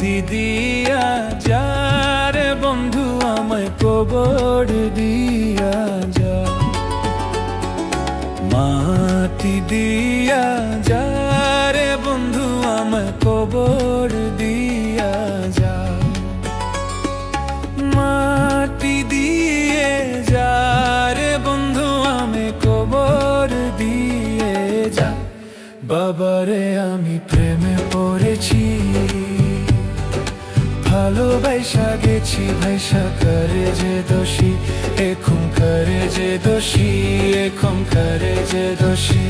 মাটি দিয়া যা রে বন্ধু আমায় কবর দিয়া যা, মাটি দিয়া যা রে বন্ধু আমায় কবর দিয়া যা, মাটি দিয়ে যা রে বন্ধু আমায় কবর দিয়ে যা। বাবারে আমি প্রেমে পড়েছি, ভালোবাসা গেছি ভাইসা করে যে দোষী, এখন করে যে দোষী, এখন করে যে দোষী।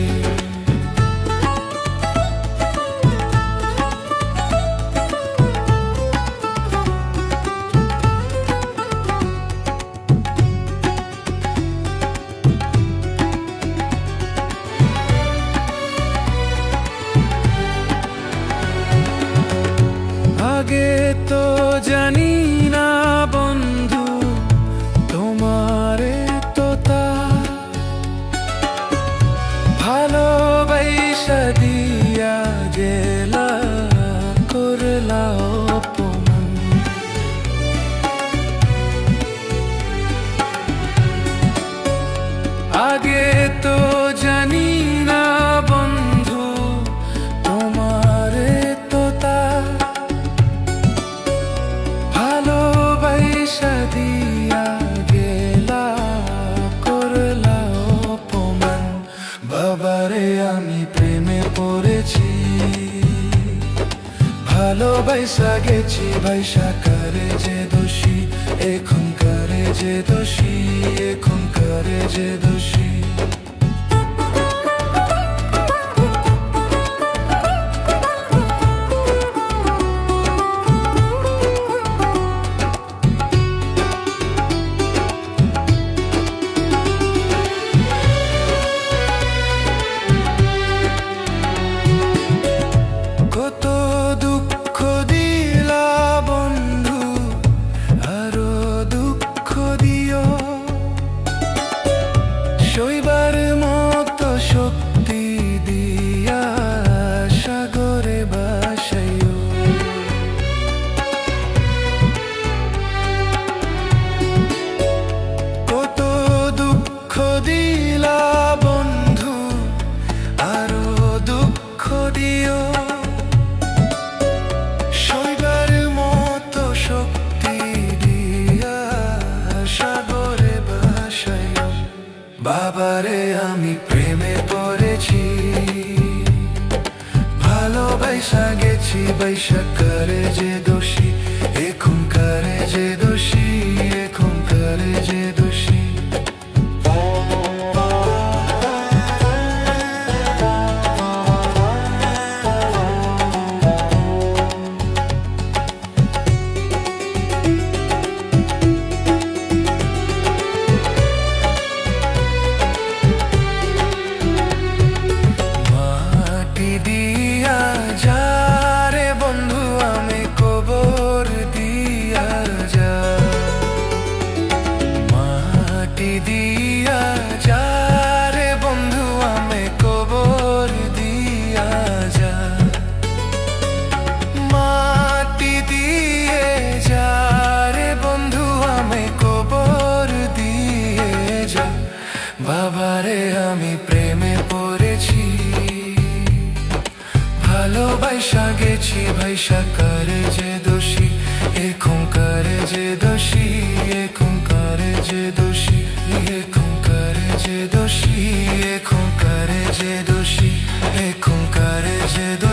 আগে তো জানি না বন্ধু তোমারে তো তা ভালোবাসা দিয়া গেলা করলা অপমান। আগে তো জানি না বন্ধু তোমারে তো তা ভালোবাসা দিয়া গেলা করলা অপমান। বাবারে আমি প্রেমে পড়েছি, ভালোবাসা গেছি ভাইসা করে যে দোষী, এখন করে যে দোষী, এখন করে যে দোষী। কত দুঃখ দিলা বন্ধু আরো দুঃখ দিও, সইবার মতো শক্তি দিয়া সাগরে ভাসাইও। কত দুঃখ দিলা বন্ধু আরো দুঃখ দিও, সইবার মতো শক্তি দিয়া সাগরে ভাসাইও। বাবারে আমি প্রেমে পড়েছি, ভালোবাসা গেছি বাইসা করে যে দোষী, এখন করে যে দোষী, এখন করে যে দোষী। মাটি দিয়া যা রে বন্ধু আমি কবর দিয়া যা, মাটি দিয়া যা রে বন্ধু আমি কবর দিয়া যা, মাটি দিয়ে যা রে বন্ধু আমি কবর দিয়ে যা। বাবারে আমি প্রেমে পড়েছি, ভালোবাসা গেছি ভাইসা করে যে দোষী, এখন করে যে দোষী, এখন করে যে দোষী, এখন করে যে দোষী, এখন করে যে দোষী, এখন করে যে দোষী।